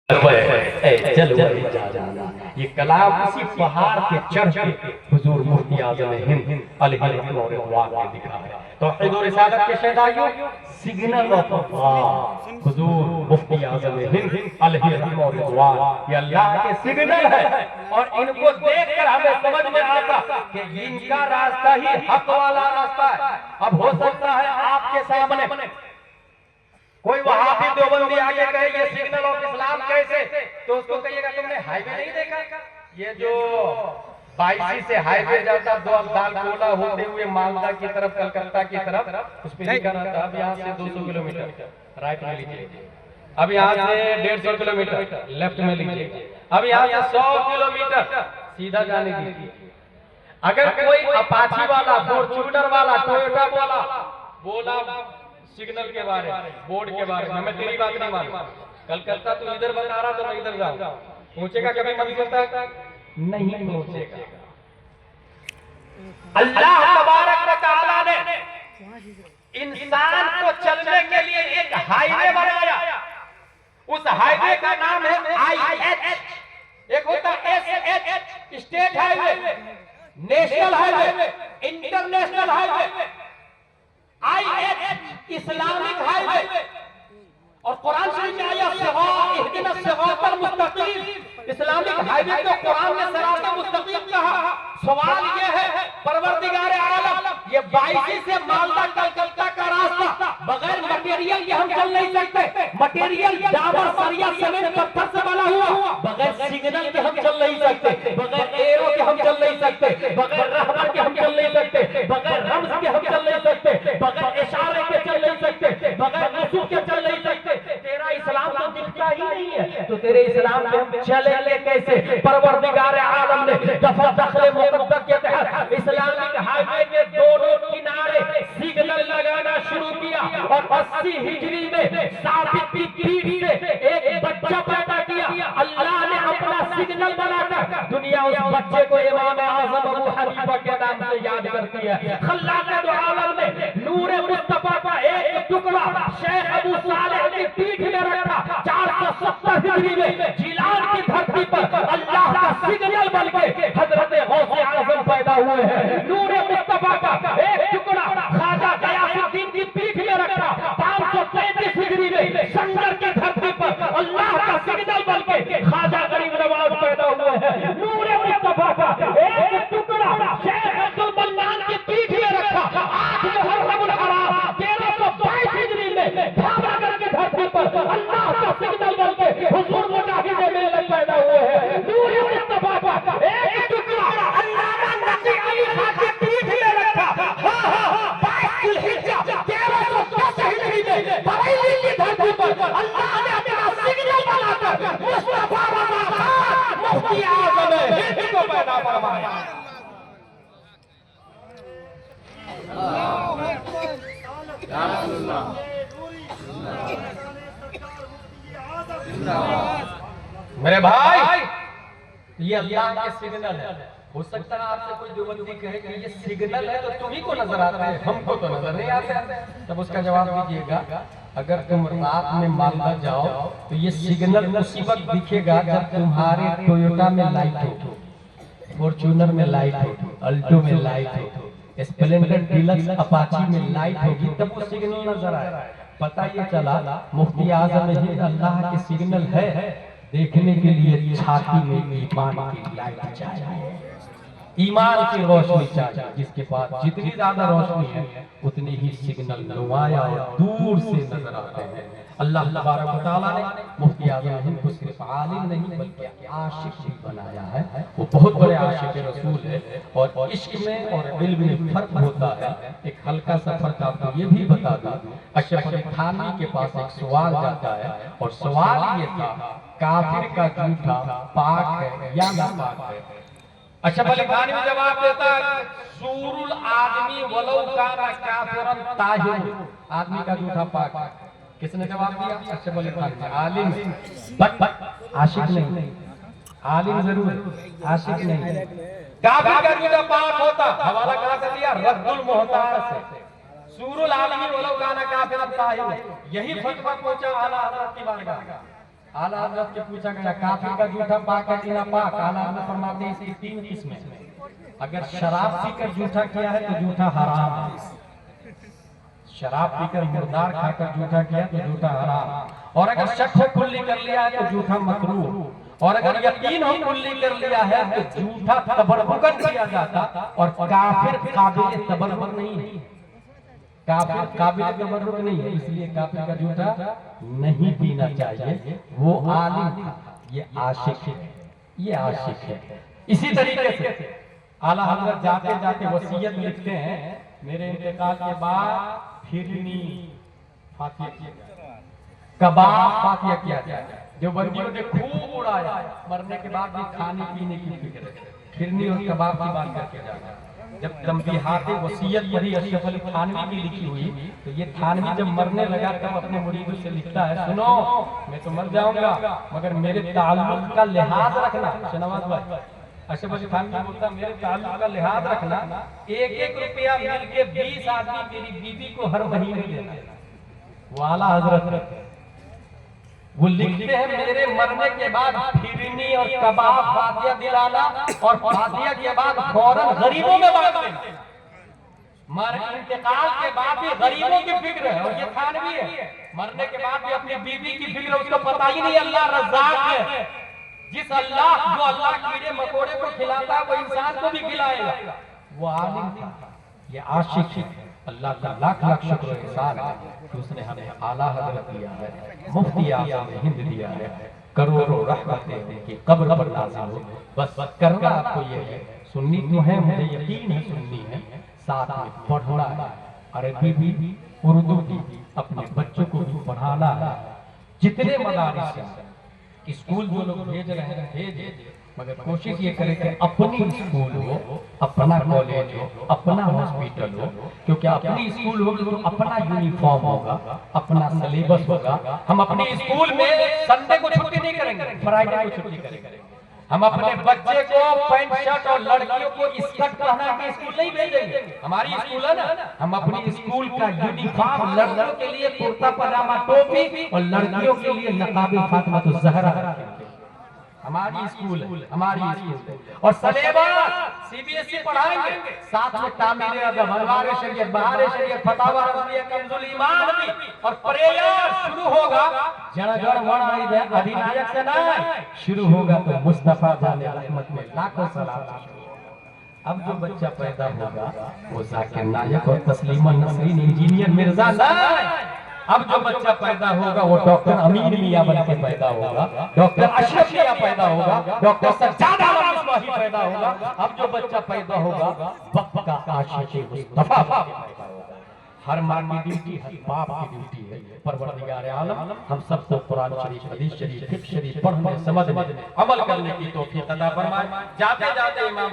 चलो ये कलाम उसी पहाड़ के चढ़ के हुजूर मुफ्ती आज़म हिंद अलैहिर्रहमतुल्लाह ने लिखा है। तौहीद और रिसालत के शहदाइयों, सिग्नल ऑफ अल्लाह हुजूर मुफ्ती आज़म हिंद अलैहिर्रहमतुल्लाह, ये अल्लाह के सिग्नल है। और इनको देखकर हमें समझ में आता कि इनका रास्ता ही हक वाला रास्ता है। अब हो सकता है आपके सामने कोई वहाबी देवबंदी आके कहे ये सिग्नल ऑफ इस्लाम कैसे, तो उसको कहिएगा तुमने हाईवे नहीं देखा, ये जो 22 से हाईवे जाता दालकोला होते हुए मालदा की तरफ, कलकत्ता की तरफ, उस पर लिखा रहता अब यहाँ से 200 किलोमीटर राइट में लीजिए, अब यहाँ से 150 किलोमीटर लेफ्ट में लीजिए, अब यहाँ से 100 किलोमीटर सीधा जाने दीजिए। अगर कोई अपाची वाला, फॉर्च्यूनर वाला, टोयोटा वाला बोला सिग्नल के बारे में, बोर्ड के बारे में, मैं तेरी बात नहीं मानूंगा, कलकत्ता तू इधर बता रहा तो मैं इधर जाऊंगा, पहुंचेगा कभी मन करता है नहीं पहुंचेगा। अल्लाह तबारक व तआला ने इंसान को चलने के लिए एक हाईवे बनाया, उस हाईवे का नाम है IH, एक होता SH state highway, national highway, international highway, IH Islamic highway. और कुरान शरीफ में आया इहदिना सिरातल मुस्तकीम, इस्लामिक हाईवे को कुरान ने सिरातल मुस्तकीम कहा। सवाल ये है परवरदिगार आलम, ये 22 से मालदा कलकत्ता का रास्ता बगैर मटेरियल के हम चल नहीं सकते, मटेरियल डाबर सरिया सीमेंट पत्थर से बना हुआ, बगैर सिग्नल के हम चल नहीं सकते, बगैर एरो के हम चल नहीं सकते, बगैर रहबर के हम चल नहीं सकते, बगैर रम्ज के हम चल नहीं सकते, बगैर इशारे के चल नहीं सकते, बगैर नसूख के चल नहीं सकते। तेरा इस्लाम तो दिखता ही नहीं है, तो तेरे इस्लाम पे हम चलेंगे कैसे? परवरदिगार आलम ने दफा दखले मुकद्दस के तहत इस्लामिक हाईवे के दोनों किनारे सिग्नल लगाना शुरू किया और 80 हिजरी में साबित की पीठ से एक बच्चा पैदा किया। अल्लाह ने अपना सिग्नल बनाकर दुनिया उस बच्चे को इमाम आज़म अबू हनीफा के नाम से याद करती है। खल्लाक़ आलम ने नूर मुस्तफा का एक टुकड़ा शेख अबू सालेह की पीठ में रखा। 470 हिजरी में जिलान की धरती पर अल्लाह का सिग्नल बन के हजरत गौसे आज़म पैदा हुए हैं। नूर मुस्तफा का एक टुकड़ा ख्वाजा गयासुद्दीन की पीठ में रखा। 533 हिजरी में संगर की धरती पर अल्लाह का सिग्नल बन के ख्वाजा गरीब नवाज पैदा हुए हैं। नूर मुस्तफा का एक टुकड़ा शेख अब्दुल मन्नान की पीठ में रखा। 8 मुहर्रमुल हराम 1322 हिजरी में भावनगर की धरती पर अल्लाह का सिग्नल बन के हुजूर मुजाहिद मेले पैदा हुए हैं। नूर मुस्तफा का एक टुकड़ा अल्लामा नकी अली खान की पीठ में रखा। 22 जिलहिज्जा 1310 हिजरी में बरेली की धरती पर अल्लाह ने अपना सिग्नल बनाकर मुस्तफा रज़ा खान मुफ्ती आज़म हिंद को पैदा फरमाया। मेरे भाई, ये अल्लाह के सिग्नल है। हो सकता है आपसे कोई देवबंदी कहे कि ये सिग्नल है तो तुम्ही को नजर आता है, हमको तो नजर नहीं आता। तब उसका जवाब दीजिएगा, अगर तुम रात में मालदा जाओ तो ये सिग्नल उसी वक्त दिखेगा जब तुम्हारे टोयोटा में लाइट हो, फॉर्च्यूनर में लाइट हो, अल्टो में लाइट हो, स्प्लेंडर डीलक्स अपाची में लाइट होगी, तब वो सिग्नल नजर आए। पता ये चला मुफ्ती आज़म हिंद अल्लाह के सिग्नल है। देखने के लिए छाती में ईमान की लाइट चाहिए, ईमान की रोशनी चाहिए। जिसके पास जितनी ज्यादा रोशनी है उतनी ही सिग्नल नुमाया और दूर से नजर आते हैं। अल्लाह तबारक व तआला ने मुफ्ती आज़म हिंद को सिर्फ आलिम नहीं बल्कि आशिक भी बनाया है। वो बहुत बड़े आशिक रसूल है। और इश्क में और इल्म में फर्क होता है। एक हल्का सा फर्क आपको ये भी बता दूं, अशरफ अली थानवी के पास एक सवाल जाता है और सवाल ये था, काफिर का जूठा पाक है या नापाक है? अशरफ अली थानवी जवाब देता है, सूरुल आदमी वलौ काना काफिरन ताहिर, आदमी का जूठा पाक है। किसने जवाब दिया? अशरफ अली थानवी। आलिम बट आशिक नहीं, आलिम जरूर आशिक नहीं। काफिर का जूठा पाक होता, हवाला करा कर दिया रद्दुल मुहतार से, सूरुल आदमी वलौ काना काफिरन ताहिर। यही फतवा पहुंचा आला हज़रत की बारगाह। आला हजरत से पूछा गया काफिर का जूठा पाक है कि ना पाक? आला हजरत फरमाते हैं इसकी 3 किस्में। अगर शराब पीकर जूठा किया है तो जूठा हराम है, शराब पीकर मुर्दार खाकर जूठा किया तो जूठा हराम, और अगर शक हो कुल्ली कर लिया है तो जूठा मकरूह, और अगर यकीन हो कुल्ली कर लिया है तो जूठा तबर्रुकन किया जाता, और काफिर काबिल तबर्रुक नहीं है, काफिर काबिल तबर्रुक नहीं है, इसलिए काफिर का जूठा नहीं पीना चाहिए। वो आलिम था, ये आशिक है, ये आशिक है। इसी तरीके से आला हजरत जाते जाते वसीयत लिखते हैं, मेरे इंतकाल के बाद फिरनी फातिया किया जाए, कबाब फातिया किया जाए। जो बंदियों ने खूब उड़ाया, मरने के बाद भी खाने पीने की फिक्र है, फिरनी और कबाब की बात करके जाना। जब तंबीहात वसीयत पढ़ी अशरफ अली थानवी की लिखी हुई, तो ये थानवी जब मरने लगा तब अपने मुरीदों से लिखता है, सुनो मैं तो मर जाऊंगा मगर मेरे ताल्लुक का लिहाज रखना। शहनवाज भाई अशरफ अली थानवी बोलता मेरे ताल्लुक का लिहाज रखना, 1-1 रुपया मिल के 20 आदमी मेरी बीवी को हर महीने देना। वो आला हजरत वो लिखते हैं मेरे मरने के बाद फिरनी और कबाब फातिया दिलाना, और फातिया के बाद फौरन गरीबों में बांट देना। मर इंतकाल के बाद भी गरीबों की फिक्र है, और ये थानवी है मरने के बाद भी अपनी बीवी की फिक्र है, उसको पता ही नहीं अल्लाह रज़्ज़ाक़ है। जिस अल्लाह जो अल्लाह कीड़े मकोड़े को खिलाता है वो इंसान को भी खिलाएगा। वो आलिम था, ये आशिक है। अल्लाह का लाख लाख शुक्र एहसान है कि उसने हमें आला हजरत दिया है, मुफ्ती आज़म हिंद दिया है, करोड़ों रहमतें उनकी कब्र पर नाज़िल हो। बस करना आपको ये है, सुन्नी तो है, मुझे यकीन है सुन्नी है, साथ में पढ़ना है, अरबी भी उर्दू भी अपने बच्चों को भी पढ़ाना है। जितने मदारिस हैं स्कूल जो लोग भेज रहे हैं भेजे, मगर कोशिश ये करें कि अपनी स्कूल हो, अपना कॉलेज हो, अपना हॉस्पिटल हो, क्योंकि अपनी स्कूल होगी तो अपना यूनिफॉर्म होगा, अपना सिलेबस होगा। हम अपने स्कूल में संडे को छुट्टी नहीं करेंगे, फ्राइडे को छुट्टी करेंगे। हम अपने बच्चे को पैंट शर्ट और लड़कियों को स्कर्ट पहना के स्कूल नहीं भेजेंगे। हमारी स्कूल है ना, हम अपनी स्कूल का यूनिफॉर्म लड़कियों के लिए कुर्ता पजामा टोपी और लड़कियों के लिए नकाबे फातिमा तो ज़हरा रखेंगे। हमारी स्कूल है, हमारी स्कूल है। और सिलेबस सीबीएसई पढ़ाएंगे, साथ में तामीर अदब, अलवार शरीयत, बहार शरीयत, फतावा रज़विया, कंजुल ईमान भी, और प्रेयर शुरू होगा जड़ जड़ वण अधिनायक से नहीं शुरू होगा तो मुस्तफा जाने रहमत में लाखों सलाम। अब जो बच्चा पैदा होगा वो जाकिर नायक और तस्लीमा नसरीन इंजीनियर मिर्जा नहीं। अब जो बच्चा पैदा होगा वो डॉक्टर अमीर मियां बन के पैदा होगा, डॉक्टर अशरफ मियां पैदा होगा, डॉक्टर सज्जाद आलम इस्माही पैदा होगा। अब जो बच्चा पैदा होगा वक्त का आशिक मुस्तफा पैदा होगा। हर माँ की ड्यूटी, हर बाप की ड्यूटी है। परवरदिगार आलम हम सबको कुरान शरीफ, हदीस शरीफ, फिक्र शरीफ पढ़ने, समझने, अमल करने की तौफीक अता फरमाए। जाते जाते इमाम